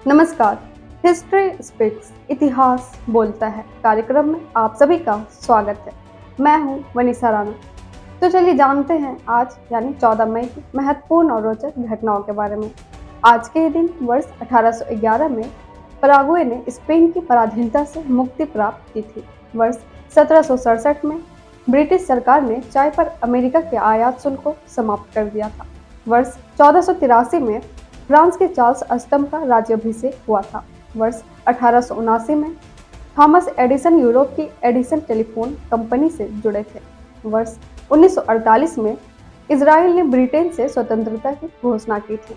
नमस्कार। History speaks इतिहास बोलता है कार्यक्रम में आप सभी का स्वागत है। मैं हूं वनीसा राणा। तो चलिए जानते हैं आज यानी 14 मई की महत्वपूर्ण और रोचक घटनाओं के बारे में। आज के ही दिन वर्ष 1811 में पराग्वे ने स्पेन की पराधीनता से मुक्ति प्राप्त की थी। वर्ष 1767 में ब्रिटिश सरकार ने चाय पर अमेरिका के आयात शुल्क को समाप्त कर दिया था। वर्ष 1483 में फ्रांस के चार्ल्स अष्टम का राज्याभिषेक हुआ था। वर्ष 1879 में थॉमस एडिसन यूरोप की एडिसन टेलीफोन कंपनी से जुड़े थे। वर्ष 1948 में इजराइल ने ब्रिटेन से स्वतंत्रता की घोषणा की थी।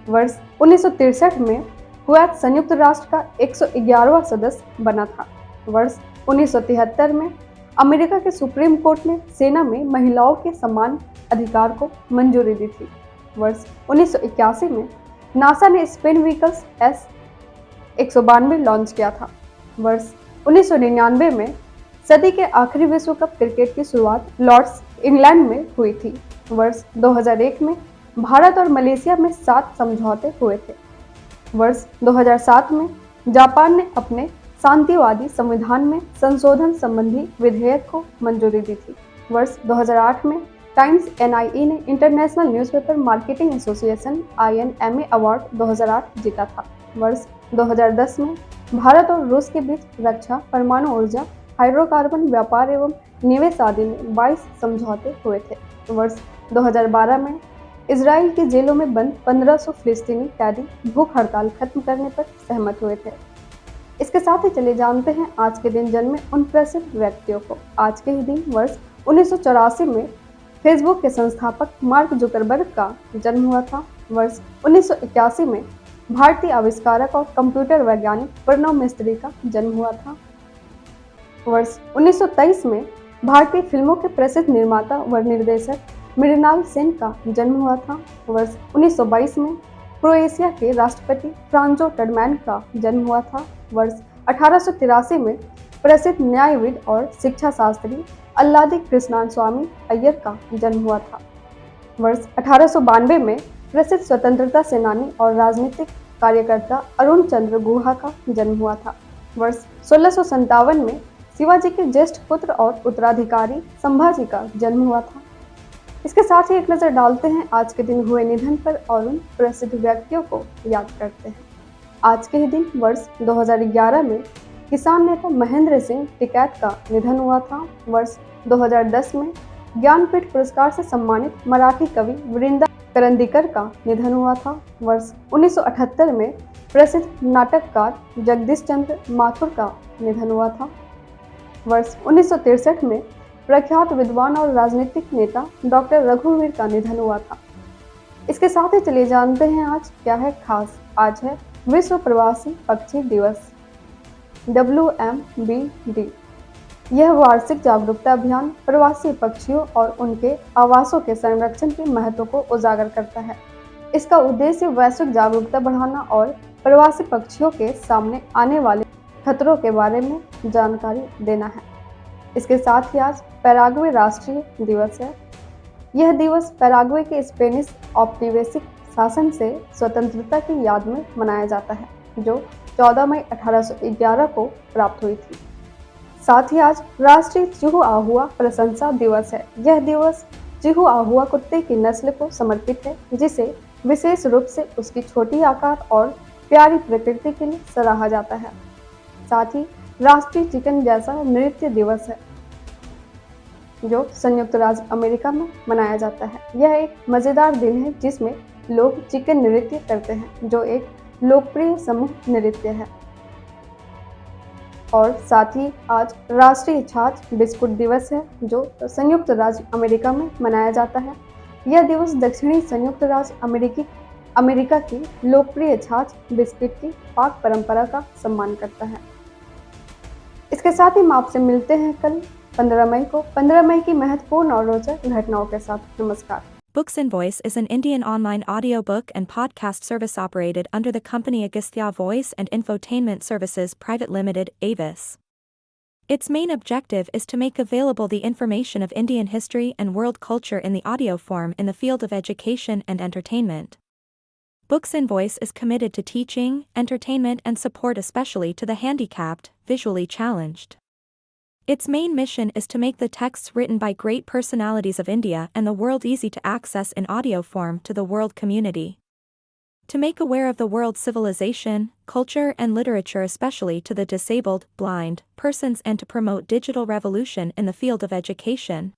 वर्ष 1963 में कुवैत संयुक्त राष्ट्र का 111वां सदस्य बना था। वर्ष 1973 में अमेरिका के सुप्रीम कोर्ट ने सेना में महिलाओं के समान अधिकार को मंजूरी दी थी। वर्ष 1981 में नासा ने स्पेन व्हीकल्स S-192 लॉन्च किया था। वर्ष 1999 में सदी के आखिरी विश्व कप क्रिकेट की शुरुआत लॉर्ड्स इंग्लैंड में हुई थी। वर्ष 2001 में भारत और मलेशिया में 7 समझौते हुए थे। वर्ष 2007 में जापान ने अपने शांतिवादी संविधान में संशोधन संबंधी विधेयक को मंजूरी दी थी। वर्ष 2008 में टाइम्स NIE ने international newspaper marketing association INMA award 2008 जीता था। वर्ष 2010 में भारत और रूस के बीच रक्षा, परमाणु ऊर्जा, हाइड्रोकार्बन व्यापार एवं निवेश आदि में 22 समझौते हुए थे। वर्ष 2012 में इजराइल की जेलों में बंद 1500 फिलिस्तीनी कैदी भूख हड़ताल खत्म करने पर सहमत हुए थे। इसके साथ ही चले जानते हैं आज के दिन जन्मे उन प्रसिद्ध व्यक्तियों को। आज के ही दिन वर्ष 1984 में फेसबुक के संस्थापक मार्क जुकरबर्ग का जन्म हुआ था। वर्ष 1981 में भारतीय आविष्कारक और कंप्यूटर वैज्ञानिक प्रणव मिस्त्री का जन्म हुआ था। वर्ष 1923 में भारतीय फिल्मों के प्रसिद्ध निर्माता व निर्देशक मृणाल सेन का जन्म हुआ था। वर्ष 1922 में क्रोएशिया के राष्ट्रपति फ्रांजो फर्डिनांड का जन्म हुआ था। वर्ष 1883 में प्रसिद्ध न्यायविद और शिक्षा शास्त्री अल्लादी कृष्णास्वामी अय्यर का जन्म हुआ था। वर्ष 1892 में प्रसिद्ध स्वतंत्रता सेनानी और राजनीतिक कार्यकर्ता अरुण चंद्र गुहा का जन्म हुआ था। वर्ष 1657 में शिवाजी के ज्येष्ठ पुत्र और उत्तराधिकारी संभाजी का जन्म हुआ था। इसके साथ ही एक नजर डालते हैं आज के दिन हुए निधन पर और उन प्रसिद्ध व्यक्तियों को याद करते हैं। आज के ही दिन वर्ष 2011 में किसान नेता महेंद्र सिंह टिकैत का निधन हुआ था। वर्ष 2010 में ज्ञानपीठ पुरस्कार से सम्मानित मराठी कवि वृंदा करंदीकर का निधन हुआ था। वर्ष 1978 में प्रसिद्ध नाटककार जगदीश चंद्र माथुर का निधन हुआ था। वर्ष 1963 में प्रख्यात विद्वान और राजनीतिक नेता डॉक्टर रघुवीर का निधन हुआ था। इसके साथ ही चलिए जानते हैं आज क्या है खास। आज है विश्व प्रवासी पक्षी दिवस WMBD। यह वार्षिक जागरूकता अभियान प्रवासी पक्षियों और उनके आवासों के संरक्षण के महत्व को उजागर करता है। इसका उद्देश्य वैश्विक जागरूकता बढ़ाना और प्रवासी पक्षियों के सामने आने वाले खतरों के बारे में जानकारी देना है। इसके साथ ही आज पैराग्वे राष्ट्रीय दिवस है। यह दिवस पैराग्वे के स्पेनिश औपनिवेशिक शासन से स्वतंत्रता की याद में मनाया जाता है, जो 14 मई 1811 को प्राप्त हुई थी। साथ ही आज राष्ट्रीय चिहुआहुआ प्रशंसा दिवस है। यह दिवस चिहुआहुआ कुत्ते की नस्ल को समर्पित है, जिसे विशेष रूप से उसकी छोटी आकार और प्यारी प्रकृति के लिए सराहा जाता है। साथ ही राष्ट्रीय चिकन जैसा नृत्य दिवस है, जो संयुक्त राज्य अमेरिका में मनाया जाता है। यह एक मजेदार दिन है जिसमें लोग चिकन नृत्य करते हैं, जो एक लोकप्रिय समूह नृत्य है। और साथ ही आज राष्ट्रीय छाछ बिस्कुट दिवस है, जो संयुक्त राज्य अमेरिका में मनाया जाता है। यह दिवस दक्षिणी संयुक्त राज्य अमेरिका की लोकप्रिय छाछ बिस्किट की पाक परंपरा का सम्मान करता है। इसके साथ ही हम आपसे मिलते हैं कल 15 मई को 15 मई की महत्वपूर्ण और रोचक घटनाओं के साथ। नमस्कार। Books and Voice is an Indian online audiobook and podcast service operated under the company Agastya Voice and Infotainment Services Private Limited, Avis. Its main objective is to make available the information of Indian history and world culture in the audio form in the field of education and entertainment. Books in Voice is committed to teaching, entertainment, and support, especially to the handicapped, visually challenged. Its main mission is to make the texts written by great personalities of India and the world easy to access in audio form to the world community. To make aware of the world's civilization, culture, and literature, especially to the disabled, blind, persons, and to promote digital revolution in the field of education.